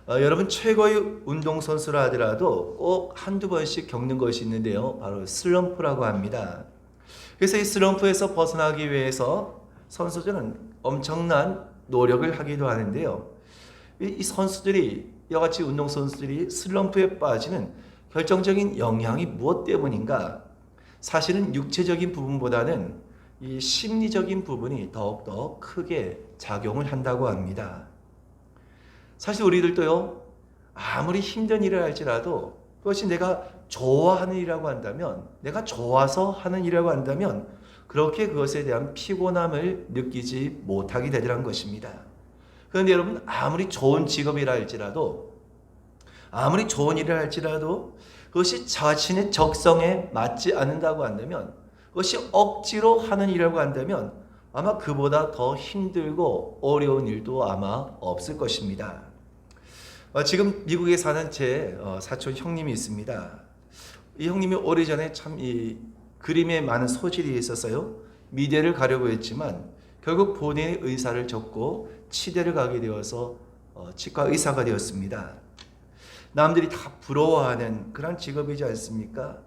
여러분 최고의 운동선수라 하더라도 꼭 한두 번씩 겪는 것이 있는데요. 바로 슬럼프라고 합니다. 그래서 이 슬럼프에서 벗어나기 위해서 선수들은 엄청난 노력을 하기도 하는데요. 이 선수들이, 이와 같이 운동선수들이 슬럼프에 빠지는 결정적인 영향이 무엇 때문인가? 사실은 육체적인 부분보다는 이 심리적인 부분이 더욱더 크게 작용을 한다고 합니다. 사실 우리들도요, 아무리 힘든 일을 할지라도 그것이 내가 좋아하는 일이라고 한다면, 내가 좋아서 하는 일이라고 한다면 그렇게 그것에 대한 피곤함을 느끼지 못하게 되더란 것입니다. 그런데 여러분, 아무리 좋은 직업이라 할지라도, 아무리 좋은 일을 할지라도 그것이 자신의 적성에 맞지 않는다고 한다면, 그것이 억지로 하는 일이라고 한다면 아마 그보다 더 힘들고 어려운 일도 아마 없을 것입니다. 지금 미국에 사는 제 사촌 형님이 있습니다. 이 형님이 오래전에 참 이 그림에 많은 소질이 있어서요, 미대를 가려고 했지만 결국 본인의 의사를 접고 치대를 가게 되어서 치과 의사가 되었습니다. 남들이 다 부러워하는 그런 직업이지 않습니까?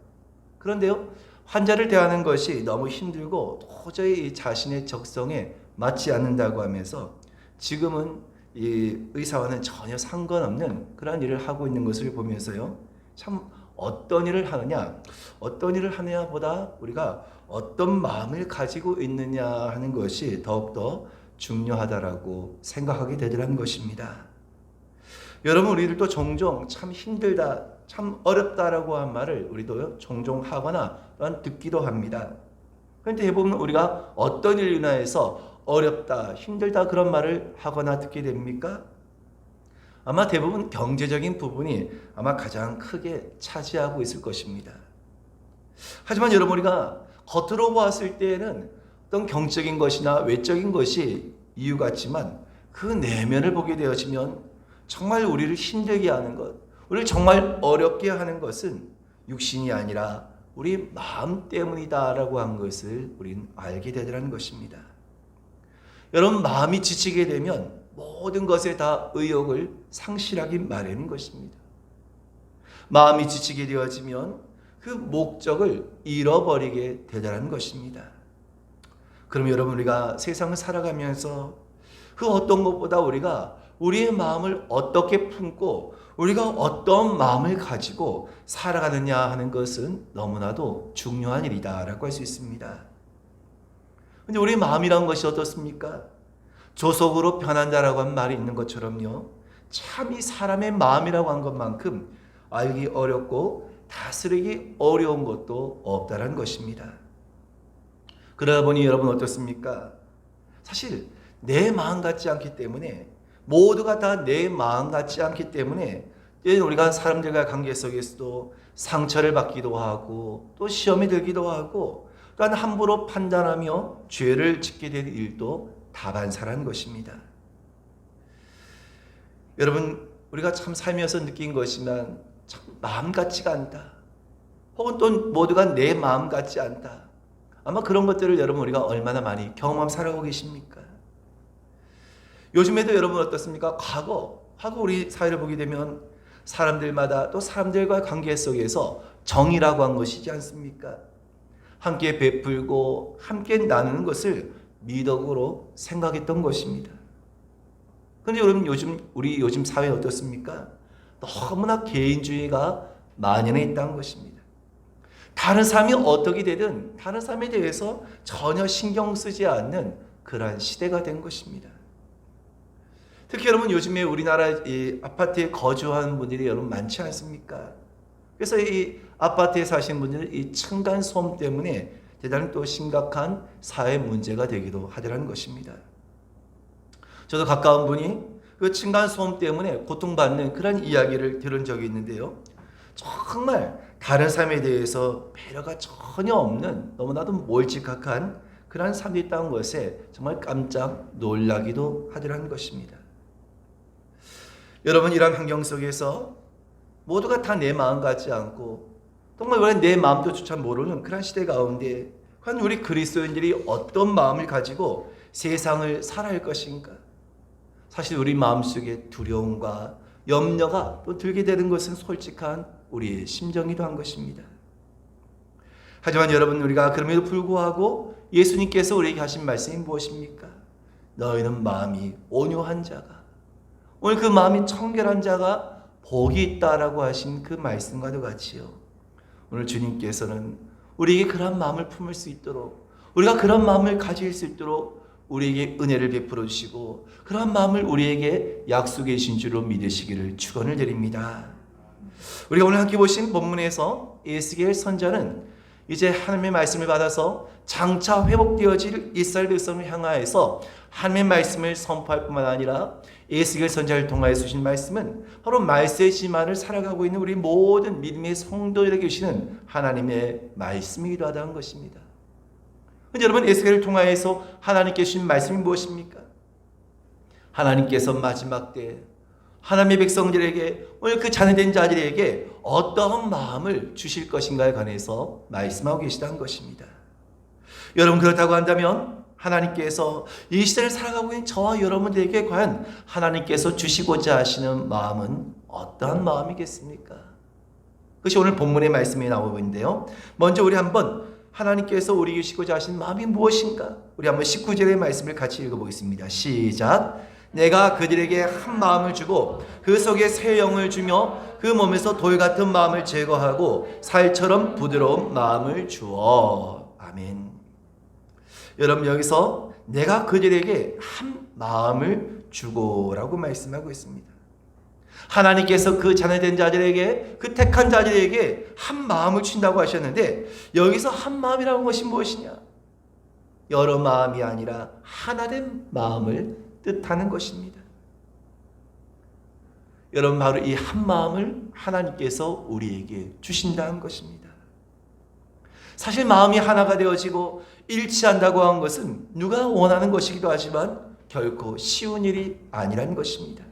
그런데요, 환자를 대하는 것이 너무 힘들고 도저히 자신의 적성에 맞지 않는다고 하면서 지금은 이 의사와는 전혀 상관없는 그런 일을 하고 있는 것을 보면서요, 참 어떤 일을 하느냐 보다 우리가 어떤 마음을 가지고 있느냐 하는 것이 더욱더 중요하다라고 생각하게 되더라는 것입니다. 여러분, 우리들도 종종 참 힘들다, 참 어렵다라고 한 말을 우리도 종종 하거나 또한 듣기도 합니다. 그런데 해보면 우리가 어떤 일로 인하여서 어렵다, 힘들다 그런 말을 하거나 듣게 됩니까? 아마 대부분 경제적인 부분이 아마 가장 크게 차지하고 있을 것입니다. 하지만 여러분, 우리가 겉으로 보았을 때에는 어떤 경적인 것이나 외적인 것이 이유 같지만 그 내면을 보게 되어지면 정말 우리를 힘들게 하는 것, 우리를 정말 어렵게 하는 것은 육신이 아니라 우리 마음 때문이다라고 한 것을 우리는 알게 되더라는 것입니다. 여러분, 마음이 지치게 되면 모든 것에 다 의욕을 상실하기 마련인 것입니다. 마음이 지치게 되어지면 그 목적을 잃어버리게 되더라는 것입니다. 그럼 여러분, 우리가 세상을 살아가면서 그 어떤 것보다 우리가 우리의 마음을 어떻게 품고 우리가 어떤 마음을 가지고 살아가느냐 하는 것은 너무나도 중요한 일이다라고 할 수 있습니다. 근데 우리 마음이라는 것이 어떻습니까? 조속으로 변한다라고 한 말이 있는 것처럼요, 참 이 사람의 마음이라고 한 것만큼 알기 어렵고 다스리기 어려운 것도 없다라는 것입니다. 그러다 보니 여러분 어떻습니까? 사실 내 마음 같지 않기 때문에, 모두가 다 내 마음 같지 않기 때문에 우리가 사람들과 관계 속에서도 상처를 받기도 하고 또 시험이 들기도 하고 또한 함부로 판단하며 죄를 짓게 될 일도 다반사라는 것입니다. 여러분, 우리가 참 살면서 느낀 것이면 참 마음 같지가 않다, 혹은 또 모두가 내 마음 같지 않다, 아마 그런 것들을 여러분 우리가 얼마나 많이 경험하며 살아오고 계십니까? 요즘에도 여러분 어떻습니까? 과거 우리 사회를 보게 되면 사람들마다 또 사람들과의 관계 속에서 정의라고 한 것이지 않습니까? 함께 베풀고 함께 나누는 것을 미덕으로 생각했던 것입니다. 그런데 여러분, 우리 요즘 사회 어떻습니까? 너무나 개인주의가 만연해 있다는 것입니다. 다른 사람이 어떻게 되든 다른 사람에 대해서 전혀 신경 쓰지 않는 그러한 시대가 된 것입니다. 특히 여러분, 요즘에 우리나라 이 아파트에 거주하는 분들이 여러분 많지 않습니까? 그래서 이 아파트에 사시는 분들은 이 층간 소음 때문에 대단히 또 심각한 사회 문제가 되기도 하더라는 것입니다. 저도 가까운 분이 그 층간 소음 때문에 고통받는 그런 이야기를 들은 적이 있는데요, 정말 다른 사람에 대해서 배려가 전혀 없는 너무나도 몰직각한 그런 사람이 있다는 것에 정말 깜짝 놀라기도 하더라는 것입니다. 여러분, 이러한 환경 속에서 모두가 다 내 마음 같지 않고 정말 내 마음도 조차 모르는 그런 시대 가운데 과연 우리 그리스도인들이 어떤 마음을 가지고 세상을 살아갈 것인가? 사실 우리 마음속에 두려움과 염려가 또 들게 되는 것은 솔직한 우리의 심정이기도 한 것입니다. 하지만 여러분, 우리가 그럼에도 불구하고 예수님께서 우리에게 하신 말씀이 무엇입니까? 너희는 마음이 온유한 자가, 오늘 그 마음이 청결한 자가 복이 있다라고 하신 그 말씀과도 같이요, 오늘 주님께서는 우리에게 그런 마음을 품을 수 있도록, 우리가 그런 마음을 가질 수 있도록 우리에게 은혜를 베풀어 주시고 그런 마음을 우리에게 약속해 주신 줄로 믿으시기를 축원을 드립니다. 우리가 오늘 함께 보신 본문에서 에스겔 선자는 이제 하나님의 말씀을 받아서 장차 회복되어질 이스라엘 백성을 향하여서 하나님의 말씀을 선포할 뿐만 아니라 에스겔 선자를 통하여 주신 말씀은 바로 말세의 지만을 살아가고 있는 우리 모든 믿음의 성도들에게 주시는 하나님의 말씀이기도 하다는 것입니다. 여러분, 에스겔을 통하여서 하나님께 주신 말씀이 무엇입니까? 하나님께서 마지막 때 하나님의 백성들에게, 오늘 그 자녀된 자들에게 어떠한 마음을 주실 것인가에 관해서 말씀하고 계시다는 것입니다. 여러분, 그렇다고 한다면 하나님께서 이 시대를 살아가고 있는 저와 여러분들에게 과연 하나님께서 주시고자 하시는 마음은 어떠한 마음이겠습니까? 그것이 오늘 본문의 말씀이 나오고 있는데요, 먼저 우리 한번 하나님께서 우리에게 주시고자 하신 마음이 무엇인가? 우리 한번 19절의 말씀을 같이 읽어보겠습니다. 시작. 내가 그들에게 한 마음을 주고 그 속에 새 영을 주며 그 몸에서 돌 같은 마음을 제거하고 살처럼 부드러운 마음을 주어. 아멘. 여러분, 여기서 내가 그들에게 한 마음을 주고라고 말씀하고 있습니다. 하나님께서 그 자녀된 자들에게, 그 택한 자들에게 한 마음을 주신다고 하셨는데, 여기서 한 마음이라는 것이 무엇이냐? 여러 마음이 아니라 하나된 마음을 뜻하는 것입니다. 여러분, 바로 이 한 마음을 하나님께서 우리에게 주신다는 것입니다. 사실 마음이 하나가 되어지고 일치한다고 하는 것은 누가 원하는 것이기도 하지만 결코 쉬운 일이 아니라는 것입니다.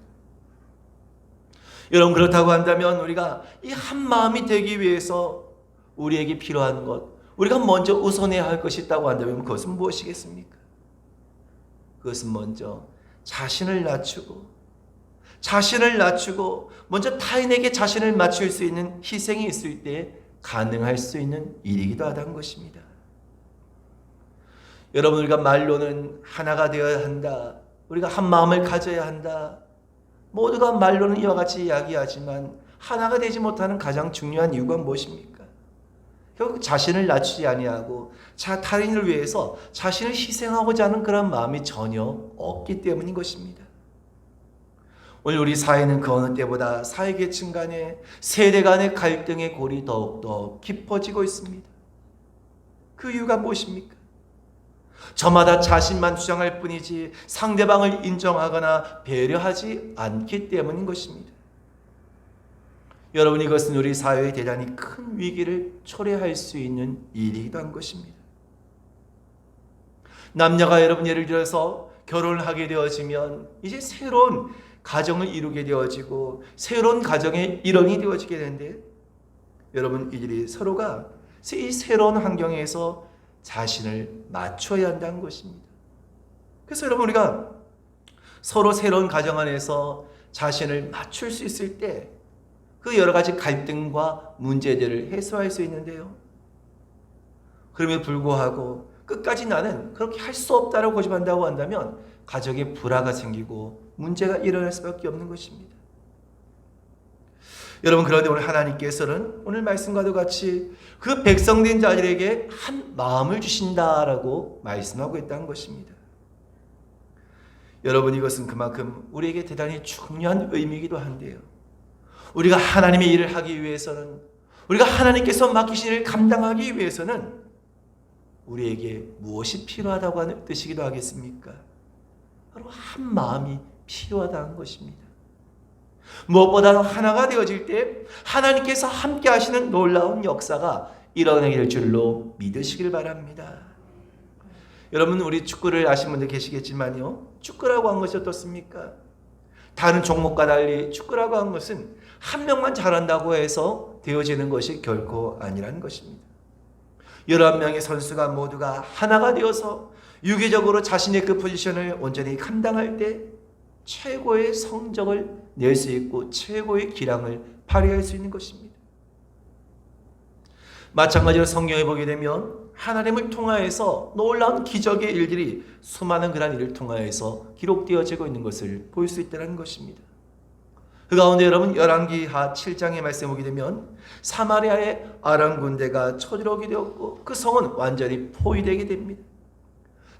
여러분, 그렇다고 한다면 우리가 이 한 마음이 되기 위해서 우리에게 필요한 것, 우리가 먼저 우선해야 할 것이 있다고 한다면 그것은 무엇이겠습니까? 그것은 먼저 자신을 낮추고 먼저 타인에게 자신을 맞출 수 있는 희생이 있을 때 가능할 수 있는 일이기도 하다는 것입니다. 여러분, 우리가 말로는 하나가 되어야 한다, 우리가 한 마음을 가져야 한다, 모두가 말로는 이와 같이 이야기하지만 하나가 되지 못하는 가장 중요한 이유가 무엇입니까? 결국 자신을 낮추지 아니하고 타인을 위해서 자신을 희생하고자 하는 그런 마음이 전혀 없기 때문인 것입니다. 오늘 우리 사회는 그 어느 때보다 사회계층 간의, 세대 간의 갈등의 골이 더욱더 깊어지고 있습니다. 그 이유가 무엇입니까? 저마다 자신만 주장할 뿐이지 상대방을 인정하거나 배려하지 않기 때문인 것입니다. 여러분, 이것은 우리 사회에 대단히 큰 위기를 초래할 수 있는 일이기도 한 것입니다. 남녀가 여러분, 예를 들어서 결혼을 하게 되어지면 이제 새로운 가정을 이루게 되어지고 새로운 가정의 일원이 되어지게 되는데, 여러분, 이들이 서로가 이 새로운 환경에서 자신을 맞춰야 한다는 것입니다. 그래서 여러분, 우리가 서로 새로운 가정 안에서 자신을 맞출 수 있을 때 그 여러 가지 갈등과 문제들을 해소할 수 있는데요, 그럼에도 불구하고 끝까지 나는 그렇게 할 수 없다라고 고집한다고 한다면 가정에 불화가 생기고 문제가 일어날 수밖에 없는 것입니다. 여러분, 그런데 오늘 하나님께서는 오늘 말씀과도 같이 그 백성된 자들에게 한 마음을 주신다라고 말씀하고 있다는 것입니다. 여러분, 이것은 그만큼 우리에게 대단히 중요한 의미이기도 한데요, 우리가 하나님의 일을 하기 위해서는, 우리가 하나님께서 맡기신 일을 감당하기 위해서는 우리에게 무엇이 필요하다고 하는 뜻이기도 하겠습니까? 바로 한 마음이 필요하다는 것입니다. 무엇보다도 하나가 되어질 때 하나님께서 함께 하시는 놀라운 역사가 일어나게 될 줄로 믿으시길 바랍니다. 여러분, 우리 축구를 아시는 분들 계시겠지만요, 축구라고 하는 것이 어떻습니까? 다른 종목과 달리 축구라고 하는 것은 한 명만 잘한다고 해서 되어지는 것이 결코 아니라는 것입니다. 11명의 선수가 모두가 하나가 되어서 유기적으로 자신의 그 포지션을 온전히 감당할 때 최고의 성적을 낼 수 있고 최고의 기량을 발휘할 수 있는 것입니다. 마찬가지로 성경에 보게 되면 하나님을 통하여서 놀라운 기적의 일들이 수많은 그런 일을 통하여서 기록되어지고 있는 것을 볼 수 있다는 것입니다. 그 가운데 여러분 열왕기하 7장의 말씀을 보게 되면 사마리아의 아람 군대가 쳐들어오게 되었고 그 성은 완전히 포위되게 됩니다.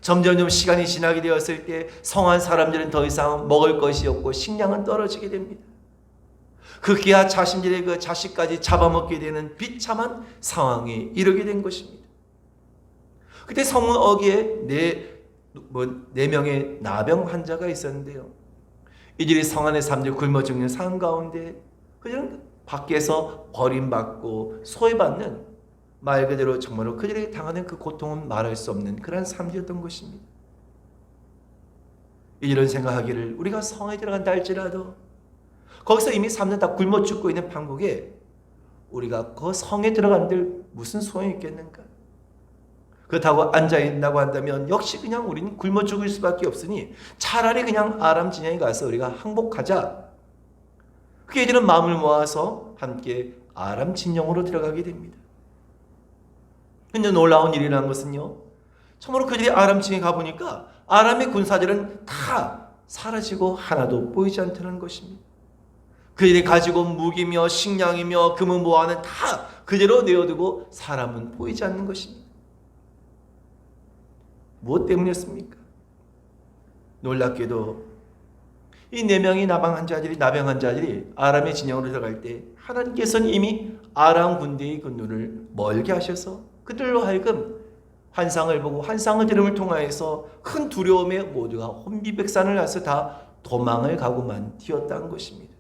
점점 시간이 지나게 되었을 때 성한 사람들은 더 이상 먹을 것이 없고 식량은 떨어지게 됩니다. 극기야 자신들의 그 자식까지 잡아먹게 되는 비참한 상황에 이르게 된 것입니다. 그때 성문 어귀에 네 명의 나병 환자가 있었는데요. 이들이 성 안의 사람들 굶어 죽는 상황 가운데 그냥 밖에서 버림받고 소외받는 말 그대로 정말로 그들이 당하는 그 고통은 말할 수 없는 그런 삶이었던 것입니다. 이런 생각하기를 우리가 성에 들어간다 할지라도 거기서 이미 3년 다 굶어 죽고 있는 판국에 우리가 그 성에 들어간들 무슨 소용이 있겠는가? 그렇다고 앉아있다고 한다면 역시 그냥 우리는 굶어 죽을 수밖에 없으니 차라리 그냥 아람 진영에 가서 우리가 항복하자. 그 애들은 마음을 모아서 함께 아람 진영으로 들어가게 됩니다. 근데 놀라운 일이라는 것은요, 참으로 그들이 아람 진영에 가보니까 아람의 군사들은 다 사라지고 하나도 보이지 않다는 것입니다. 그들이 가지고 무기며 식량이며 금은 보화는 다 그대로 내어두고 사람은 보이지 않는 것입니다. 무엇 때문이었습니까? 놀랍게도 이 4명의 나병 환자들이 아람의 진영으로 들어갈 때 하나님께서는 이미 아람 군대의 그 눈을 멀게 하셔서 그들로 하여금 환상을 보고 환상을 들음을 통하여서 큰 두려움에 모두가 혼비백산을 나서 다 도망을 가고만 튀었다는 것입니다.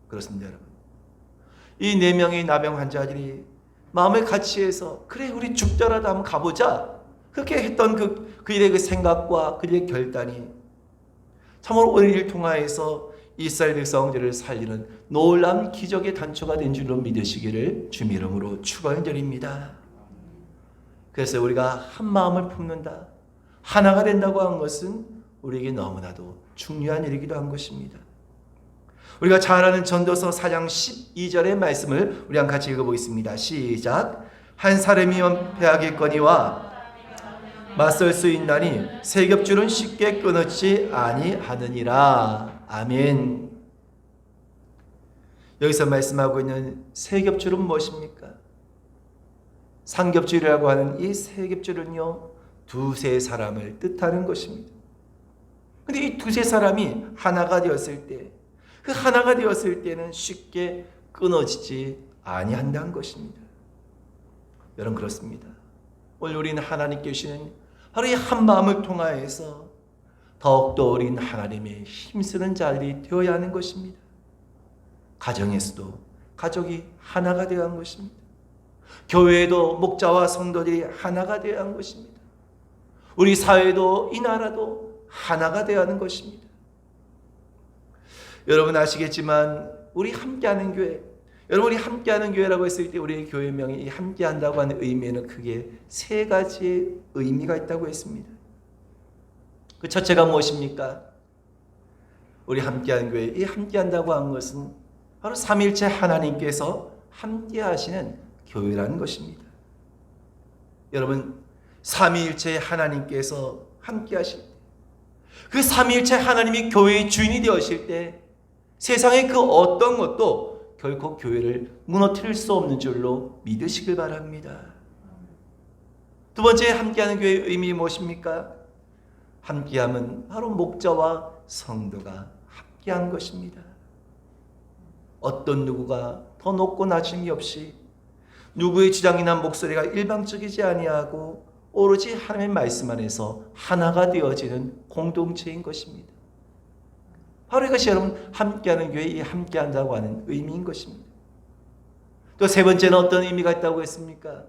그렇습니다, 여러분. 이 4명의 나병 환자들이 마음을 같이 해서 그래 우리 죽더라도 한번 가보자. 그렇게 했던 그들의 그 생각과 그들의 결단이 참으로 오늘 이를 통하여서 이스라엘 백성들을 살리는 놀라운 기적의 단초가 된 줄로 믿으시기를 주님 이름으로 축원드립니다. 그래서 우리가 한 마음을 품는다, 하나가 된다고 한 것은 우리에게 너무나도 중요한 일이기도 한 것입니다. 우리가 잘 아는 전도서 4장 12절의 말씀을 우리 같이 읽어보겠습니다. 시작. 한 사람이면 패하겠거니와 맞설 수 있나니 세 겹줄은 쉽게 끊어지지 아니하느니라. 아멘. 여기서 말씀하고 있는 세 겹줄은 무엇입니까? 삼겹줄이라고 하는 이 세 겹줄은요, 두세 사람을 뜻하는 것입니다. 근데 이 두세 사람이 하나가 되었을 때, 그 하나가 되었을 때는 쉽게 끊어지지 아니한다는 것입니다. 여러분 그렇습니다. 오늘 우리는 하나님께 주시는 바로 이 한 마음을 통하여서 더욱더 우린 하나님의 힘쓰는 자들이 되어야 하는 것입니다. 가정에서도 가족이 하나가 되어야 하는 것입니다. 교회에도 목자와 성도들이 하나가 되어야 하는 것입니다. 우리 사회도 이 나라도 하나가 되어야 하는 것입니다. 여러분 아시겠지만 우리 함께하는 교회, 여러분이 함께하는 교회라고 했을 때 우리의 교회명이 함께한다고 하는 의미에는 크게 세 가지의 의미가 있다고 했습니다. 그 첫째가 무엇입니까? 우리 함께하는 교회, 이 함께한다고 한 것은 바로 삼위일체 하나님께서 함께하시는 교회라는 것입니다. 여러분 삼위일체 하나님께서 함께하실 때, 그 삼위일체 하나님이 교회의 주인이 되어실 때 세상의 그 어떤 것도 결코 교회를 무너뜨릴 수 없는 줄로 믿으시길 바랍니다. 두 번째 함께하는 교회의 의미 무엇입니까? 함께함은 바로 목자와 성도가 함께한 것입니다. 어떤 누구가 더 높고 낮음이 없이 누구의 주장이나 목소리가 일방적이지 아니하고 오로지 하나님의 말씀 안에서 하나가 되어지는 공동체인 것입니다. 바로 이것이 여러분 함께하는 교회에 함께한다고 하는 의미인 것입니다. 또 세 번째는 어떤 의미가 있다고 했습니까?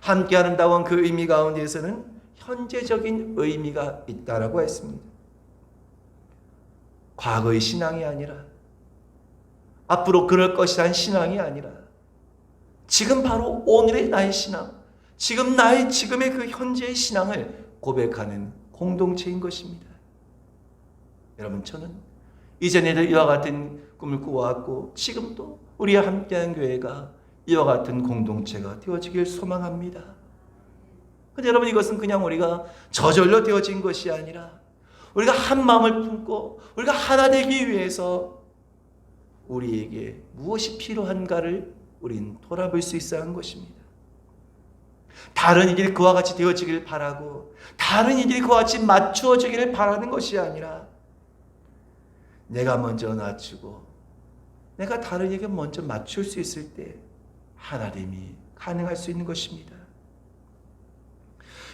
함께한다고 한 그 의미 가운데에서는 현재적인 의미가 있다라고 했습니다. 과거의 신앙이 아니라 앞으로 그럴 것이란 신앙이 아니라 지금 바로 오늘의 나의 신앙, 지금의 그 현재의 신앙을 고백하는 공동체인 것입니다. 여러분, 저는 이전에도 이와 같은 꿈을 꾸어왔고 지금도 우리와 함께하는 교회가 이와 같은 공동체가 되어지길 소망합니다. 근데 여러분, 이것은 그냥 우리가 저절로 되어진 것이 아니라 우리가 한 마음을 품고 우리가 하나 되기 위해서 우리에게 무엇이 필요한가를 우린 돌아볼 수 있어야 하는 것입니다. 다른 이들이 그와 같이 되어지기를 바라고 다른 이들이 그와 같이 맞추어지기를 바라는 것이 아니라 내가 먼저 낮추고 내가 다른 이에게 먼저 맞출 수 있을 때 하나님이 가능할 수 있는 것입니다.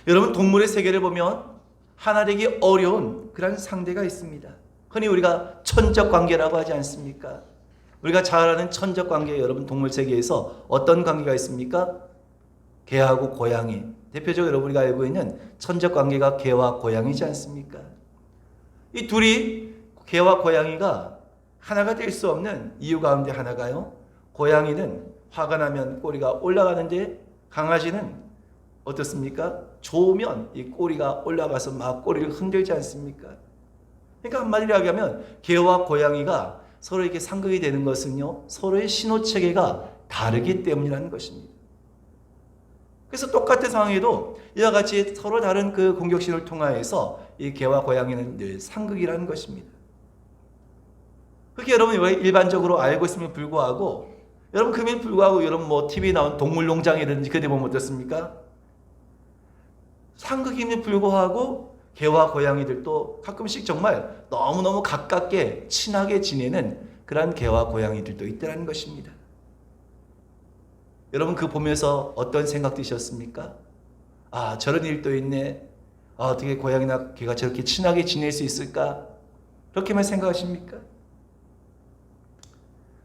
여러분, 동물의 세계를 보면 하나 되기 어려운 그런 상대가 있습니다. 흔히 우리가 천적 관계라고 하지 않습니까? 우리가 잘 아는 천적 관계, 여러분, 동물 세계에서 어떤 관계가 있습니까? 개하고 고양이. 대표적으로 여러분 우리가 알고 있는 천적 관계가 개와 고양이지 않습니까? 이 둘이, 개와 고양이가 하나가 될 수 없는 이유 가운데 하나가요, 고양이는 화가 나면 꼬리가 올라가는데 강아지는 어떻습니까? 좋으면 이 꼬리가 올라가서 막 꼬리를 흔들지 않습니까? 그러니까 한마디로 하면 개와 고양이가 서로 이렇게 상극이 되는 것은요, 서로의 신호체계가 다르기 때문이라는 것입니다. 그래서 똑같은 상황에도 이와 같이 서로 다른 그 공격신을 통하여서 이 개와 고양이는 늘 상극이라는 것입니다. 그렇게 여러분 일반적으로 알고 있음에 불구하고, 여러분 그럼에도 불구하고 여러분 뭐 TV에 나온 동물농장이라든지 그데 보면 어떻습니까? 상극임에 불구하고 개와 고양이들도 가끔씩 정말 너무너무 가깝게 친하게 지내는 그런 개와 고양이들도 있다는 것입니다. 여러분 그 보면서 어떤 생각 드셨습니까? 아, 저런 일도 있네. 아, 어떻게 고양이나 개가 저렇게 친하게 지낼 수 있을까? 그렇게만 생각하십니까?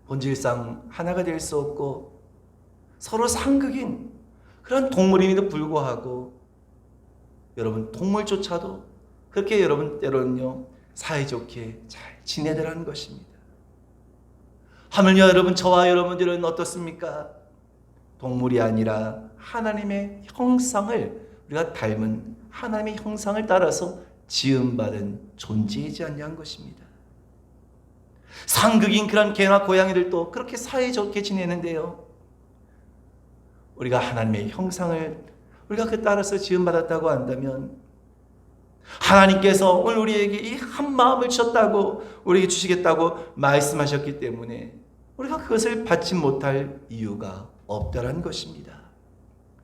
본질상 하나가 될 수 없고 서로 상극인 그런 동물임에도 불구하고 여러분 동물조차도 그렇게 여러분 때로는요 사이좋게 잘 지내더라는 것입니다. 하물며 여러분 저와 여러분들은 어떻습니까? 동물이 아니라 하나님의 형상을 우리가 닮은 하나님의 형상을 따라서 지음받은 존재이지 않냐는 것입니다. 상극인 그런 개나 고양이들도 그렇게 사이좋게 지내는데요, 우리가 하나님의 형상을 우리가 그 따라서 지음받았다고 한다면 하나님께서 오늘 우리에게 이 한 마음을 주셨다고 우리에게 주시겠다고 말씀하셨기 때문에 우리가 그것을 받지 못할 이유가 없다라는 것입니다.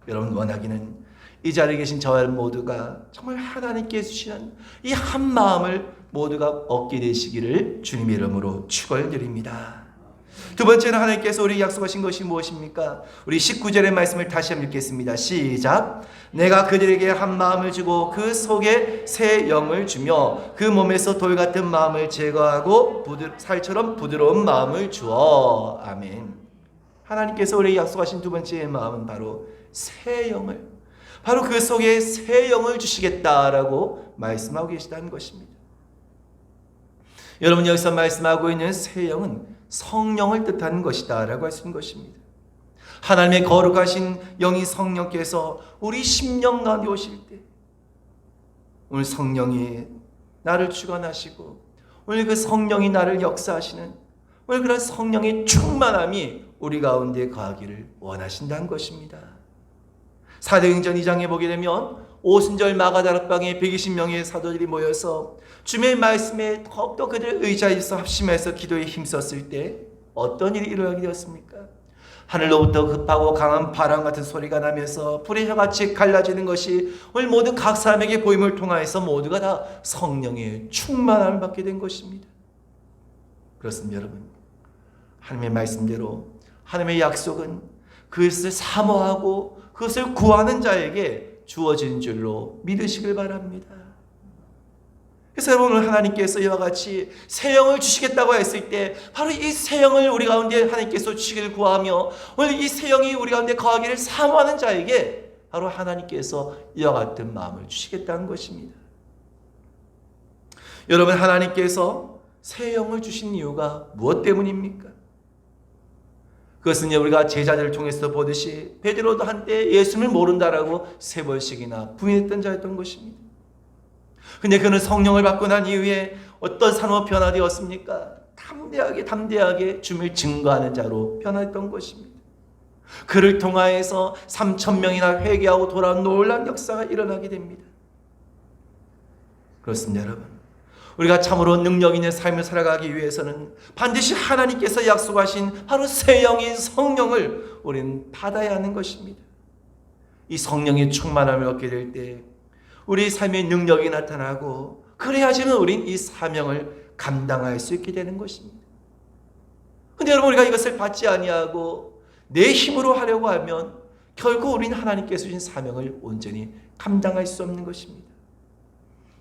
여러분 원하기는 이 자리에 계신 저와 여러분 모두가 정말 하나님께 주시는 이 한 마음을 모두가 얻게 되시기를 주님의 이름으로 축원드립니다. 두 번째는 하나님께서 우리에게 약속하신 것이 무엇입니까? 우리 19절의 말씀을 다시 한번 읽겠습니다. 시작. 내가 그들에게 한 마음을 주고 그 속에 새 영을 주며 그 몸에서 돌 같은 마음을 제거하고 살처럼 부드러운 마음을 주어. 아멘. 하나님께서 우리에게 약속하신 두 번째의 마음은 바로 새 영을, 바로 그 속에 새 영을 주시겠다라고 말씀하고 계시다는 것입니다. 여러분 여기서 말씀하고 있는 새 영은 성령을 뜻하는 것이다 라고 할 수 있는 것입니다. 하나님의 거룩하신 영이 성령께서 우리 심령 가운데 오실 때 오늘 성령이 나를 주관하시고 오늘 그 성령이 나를 역사하시는 오늘 그런 성령의 충만함이 우리 가운데 거하기를 원하신다는 것입니다. 사도행전 2장에 보게 되면 오순절 마가다락방에 120명의 사도들이 모여서 주님의 말씀에 더욱더 그들 의지하여서 합심해서 기도에 힘썼을 때 어떤 일이 일어나게 되었습니까? 하늘로부터 급하고 강한 바람 같은 소리가 나면서 불의 혀같이 갈라지는 것이 오늘 모든 각 사람에게 보임을 통하여서 모두가 다 성령의 충만함을 받게 된 것입니다. 그렇습니다. 여러분, 하나님의 말씀대로 하나님의 약속은 그것을 사모하고 그것을 구하는 자에게 주어진 줄로 믿으시길 바랍니다. 그래서 여러분 오늘 하나님께서 이와 같이 새 영을 주시겠다고 했을 때 바로 이 새 영을 우리 가운데 하나님께서 주시기를 구하며 오늘 이 새 영이 우리 가운데 거하기를 사모하는 자에게 바로 하나님께서 이와 같은 마음을 주시겠다는 것입니다. 여러분 하나님께서 새 영을 주신 이유가 무엇 때문입니까? 그것은 우리가 제자들을 통해서 보듯이 베드로도 한때 예수를 모른다라고 3번씩이나 부인했던 자였던 것입니다. 근데 그는 성령을 받고 난 이후에 어떤 사람으로 변화되었습니까? 담대하게 주님을 증거하는 자로 변화했던 것입니다. 그를 통하여서 3,000명이나 회개하고 돌아온 놀라운 역사가 일어나게 됩니다. 그렇습니다, 여러분. 우리가 참으로 능력 있는 삶을 살아가기 위해서는 반드시 하나님께서 약속하신 바로 새 영인 성령을 우리는 받아야 하는 것입니다. 이 성령의 충만함을 얻게 될 때 우리 삶의 능력이 나타나고, 그래야지는 우린 이 사명을 감당할 수 있게 되는 것입니다. 근데 여러분, 우리가 이것을 받지 아니하고 내 힘으로 하려고 하면 결국 우리는 하나님께서 주신 사명을 온전히 감당할 수 없는 것입니다.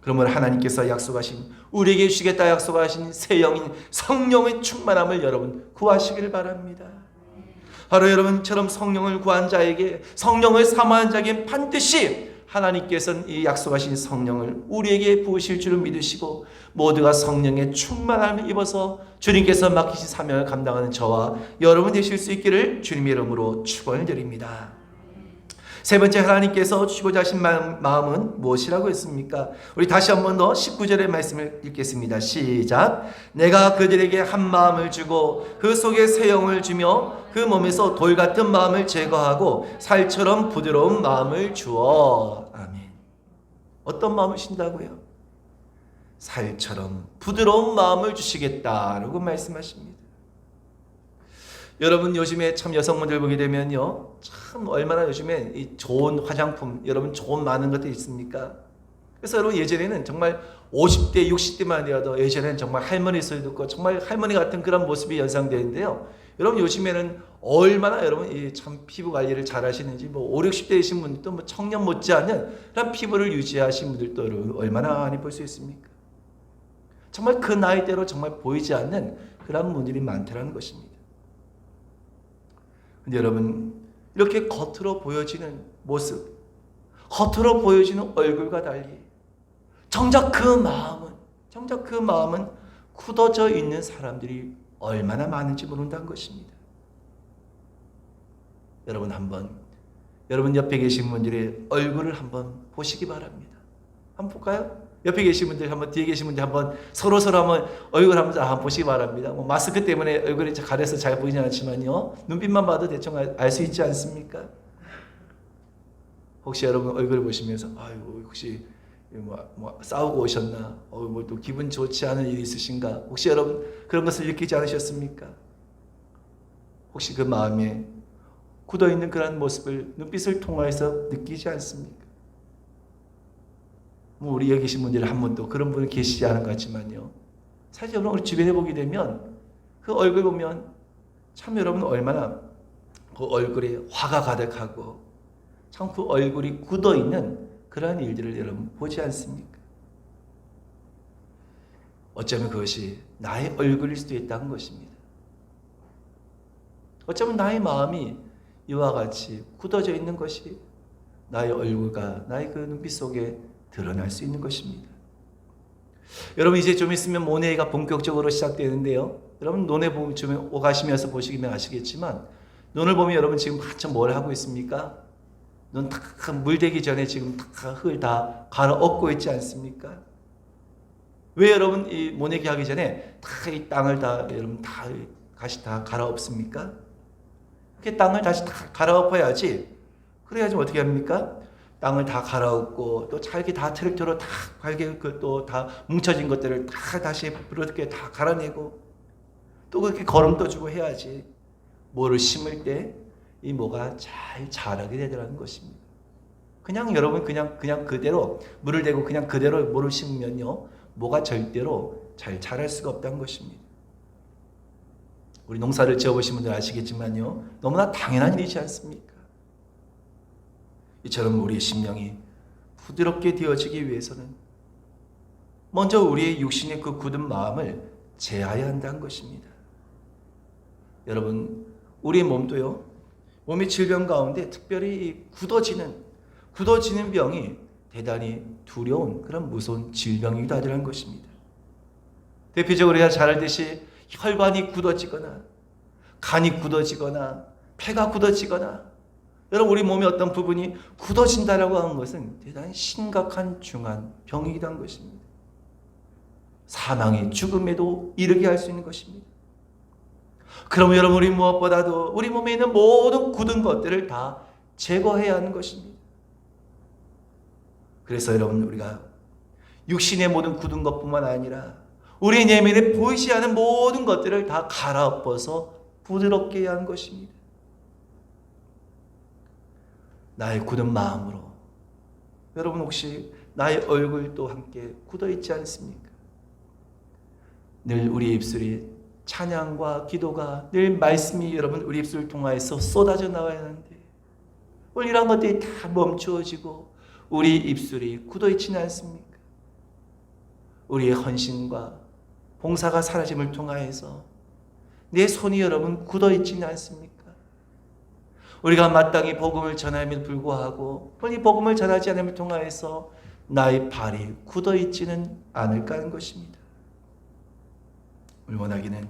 그러면 하나님께서 약속하신, 우리에게 주시겠다 약속하신 새 영인 성령의 충만함을 여러분 구하시길 바랍니다. 바로 여러분처럼 성령을 구한 자에게, 성령을 사모하는 자에게 반드시 하나님께서는 이 약속하신 성령을 우리에게 부으실 줄을 믿으시고, 모두가 성령의 충만함을 입어서 주님께서 맡기신 사명을 감당하는 저와 여러분 되실 수 있기를 주님의 이름으로 축원을 드립니다. 세 번째, 하나님께서 주시고자 하신 마음은 무엇이라고 했습니까? 우리 다시 한 번 더 19절의 말씀을 읽겠습니다. 시작. 내가 그들에게 한 마음을 주고 그 속에 새 영을 주며 그 몸에서 돌 같은 마음을 제거하고 살처럼 부드러운 마음을 주어. 아멘. 어떤 마음을 주신다고요? 살처럼 부드러운 마음을 주시겠다라고 말씀하십니다. 여러분, 요즘에 참 여성분들 보게 되면요, 참 얼마나 요즘에 이 좋은 화장품, 여러분 좋은 많은 것들이 있습니까? 그래서 여러분, 예전에는 정말 50대 60대만 되어도 예전에는 정말 할머니 소리 듣고 정말 할머니 같은 그런 모습이 연상되는데요, 여러분 요즘에는 얼마나 여러분 이 참 피부 관리를 잘 하시는지, 뭐 5, 60대이신 분들도 뭐 청년 못지않은 그런 피부를 유지하신 분들도 얼마나 많이 볼 수 있습니까? 정말 그 나이대로 정말 보이지 않는 그런 분들이 많다는 것입니다. 근데 여러분, 이렇게 겉으로 보여지는 모습, 겉으로 보여지는 얼굴과 달리 정작 그 마음은 굳어져 있는 사람들이 얼마나 많은지 모른다는 것입니다. 여러분 옆에 계신 분들의 얼굴을 한번 보시기 바랍니다. 한번 볼까요? 옆에 계신 분들, 한번 뒤에 계신 분들 한번 서로 한번 얼굴 한번 보시기 바랍니다. 뭐 마스크 때문에 얼굴이 가려서 잘 보이지 않지만요, 눈빛만 봐도 대충 알 수 있지 않습니까? 혹시 여러분 얼굴을 보시면서 아이고 혹시 뭐 싸우고 오셨나? 뭐 또 기분 좋지 않은 일이 있으신가? 혹시 여러분 그런 것을 느끼지 않으셨습니까? 혹시 그 마음에 굳어 있는 그런 모습을 눈빛을 통해서 느끼지 않습니까? 우리 여기 계신 분들 한 분도 그런 분은 계시지 않은 것 같지만요, 사실 여러분 우리 주변에 보게 되면 그 얼굴 보면 참 여러분 얼마나 그 얼굴에 화가 가득하고 참 그 얼굴이 굳어있는 그러한 일들을 여러분 보지 않습니까? 어쩌면 그것이 나의 얼굴일 수도 있다는 것입니다. 어쩌면 나의 마음이 이와 같이 굳어져 있는 것이 나의 얼굴과 나의 그 눈빛 속에 드러날 수 있는 것입니다. 여러분, 이제 좀 있으면 모내가 본격적으로 시작되는데요, 여러분 논에 보면 좀 오가시면서 보시면 아시겠지만, 논을 보면 여러분 지금 한참 뭘 하고 있습니까? 논 다 물대기 전에 지금 다 흙을 다 갈아엎고 있지 않습니까? 왜 여러분 이 모내기 하기 전에 다 이 땅을 다 여러분 다시 다 갈아엎습니까? 이렇게 땅을 다시 다 갈아엎어야지. 그래야지 어떻게 합니까? 땅을 다 갈아엎고 또 잘게 다 트랙터로 다 갈게 또 다 뭉쳐진 것들을 다 다시 부드럽게 다 갈아내고 또 그렇게 거름도 주고 해야지 모를 심을 때 이 모가 잘 자라게 되더라는 것입니다. 그냥 여러분 그냥 그대로 물을 대고 그냥 그대로 모를 심으면요, 모가 절대로 잘 자랄 수가 없다는 것입니다. 우리 농사를 지어보신 분들 아시겠지만요, 너무나 당연한 일이지 않습니까? 이처럼 우리의 심령이 부드럽게 되어지기 위해서는 먼저 우리의 육신의 그 굳은 마음을 제하여야 한다는 것입니다. 여러분, 우리의 몸도요, 몸의 질병 가운데 특별히 굳어지는 병이 대단히 두려운 그런 무서운 질병이기도 하다는 것입니다. 대표적으로 우리가 잘 알듯이 혈관이 굳어지거나 간이 굳어지거나 폐가 굳어지거나, 여러분 우리 몸의 어떤 부분이 굳어진다라고 하는 것은 대단히 심각한 중한 병이기도 한 것입니다. 사망의 죽음에도 이르게 할 수 있는 것입니다. 그러면 여러분, 우리 무엇보다도 우리 몸에 있는 모든 굳은 것들을 다 제거해야 하는 것입니다. 그래서 여러분, 우리가 육신의 모든 굳은 것뿐만 아니라 우리 내면에 보이지 않는 모든 것들을 다 갈아엎어서 부드럽게 해야 하는 것입니다. 나의 굳은 마음으로, 여러분 혹시 나의 얼굴도 함께 굳어 있지 않습니까? 늘 우리 입술이 찬양과 기도가, 늘 말씀이 여러분 우리 입술을 통하여서 쏟아져 나와야 하는데 오늘 이런 것들이 다 멈추어지고 우리 입술이 굳어 있지는 않습니까? 우리의 헌신과 봉사가 사라짐을 통하여서 내 손이 여러분 굳어 있지는 않습니까? 우리가 마땅히 복음을 전함에도 불구하고 이 복음을 전하지 않음을 통하여서 나의 발이 굳어 있지는 않을까 하는 것입니다. 오늘 원하기는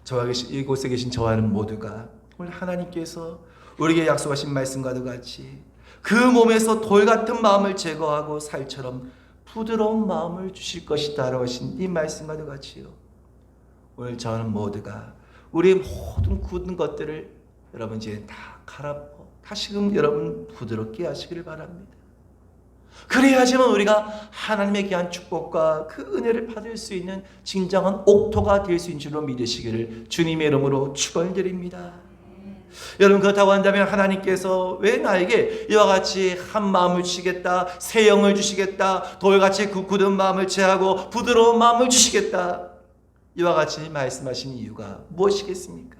저와 계신 이곳에 계신 저와는 모두가 오늘 하나님께서 우리에게 약속하신 말씀과도 같이 그 몸에서 돌 같은 마음을 제거하고 살처럼 부드러운 마음을 주실 것이다 라고 하신 이 말씀과도 같이요, 오늘 저는 모두가 우리의 모든 굳은 것들을 여러분 이제 다 갈아엎어 다시금 여러분 부드럽게 하시기를 바랍니다. 그래야지만 우리가 하나님의 귀한 축복과 그 은혜를 받을 수 있는 진정한 옥토가 될 수 있는 줄로 믿으시기를 주님의 이름으로 축원드립니다. 여러분, 그렇다고 한다면 하나님께서 왜 나에게 이와 같이 한 마음을 주시겠다, 새 영을 주시겠다, 돌같이 그 굳은 마음을 제하고 부드러운 마음을 주시겠다, 이와 같이 말씀하신 이유가 무엇이겠습니까?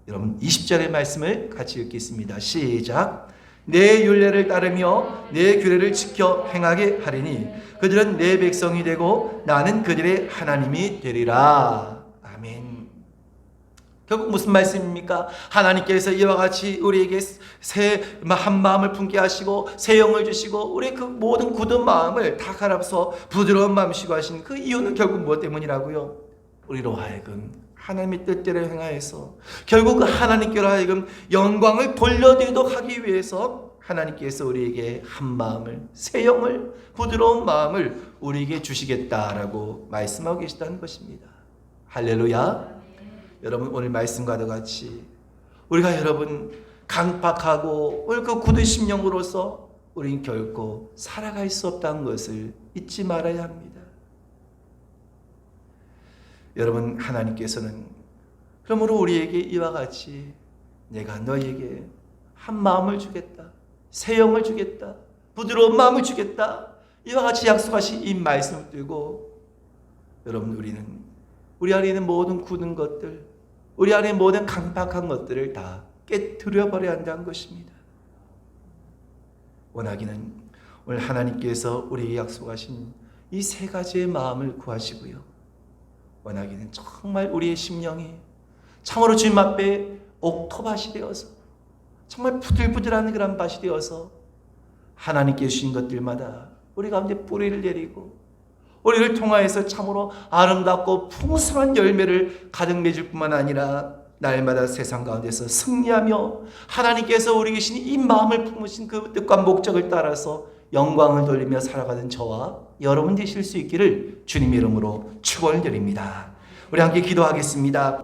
여러분 20절의 말씀을 같이 읽겠습니다. 시작. 내 율례를 따르며 내 규례를 지켜 행하게 하리니 그들은 내 백성이 되고 나는 그들의 하나님이 되리라. 아멘. 결국 무슨 말씀입니까? 하나님께서 이와 같이 우리에게 새 한 마음을 품게 하시고 새 영을 주시고 우리의 그 모든 굳은 마음을 다 갈아서 부드러운 마음 주시고 하신 그 이유는 결국 무엇 때문이라고요? 우리로 하여금 하나님의 뜻대로 행하여서 결국 하나님께로 하여금 영광을 돌려드리도록 하기 위해서 하나님께서 우리에게 한 마음을, 새 영을, 부드러운 마음을 우리에게 주시겠다라고 말씀하고 계시다는 것입니다. 할렐루야. 여러분, 오늘 말씀과도 같이 우리가 여러분 강팍하고 오늘 그 굳은 심령으로서 우리는 결코 살아갈 수 없다는 것을 잊지 말아야 합니다. 여러분, 하나님께서는 그러므로 우리에게 이와 같이 내가 너희에게 한 마음을 주겠다, 새 영을 주겠다, 부드러운 마음을 주겠다, 이와 같이 약속하신 이 말씀을 들고 여러분, 우리는 우리 안에 있는 모든 굳은 것들, 우리 안에 모든 강팍한 것들을 다 깨트려 버려야 한다는 것입니다. 원하기는 오늘 하나님께서 우리에게 약속하신 이 세 가지의 마음을 구하시고요, 원하기는 정말 우리의 심령이 참으로 주님 앞에 옥토밭이 되어서 정말 부들부들한 그런 밭이 되어서 하나님께 주신 것들마다 우리 가운데 뿌리를 내리고 우리를 통하여서 참으로 아름답고 풍성한 열매를 가득 맺을 뿐만 아니라 날마다 세상 가운데서 승리하며 하나님께서 우리 계신 이 마음을 품으신 그 뜻과 목적을 따라서 영광을 돌리며 살아가는 저와 여러분 되실 수 있기를 주님의 이름으로 축원을 드립니다. 우리 함께 기도하겠습니다.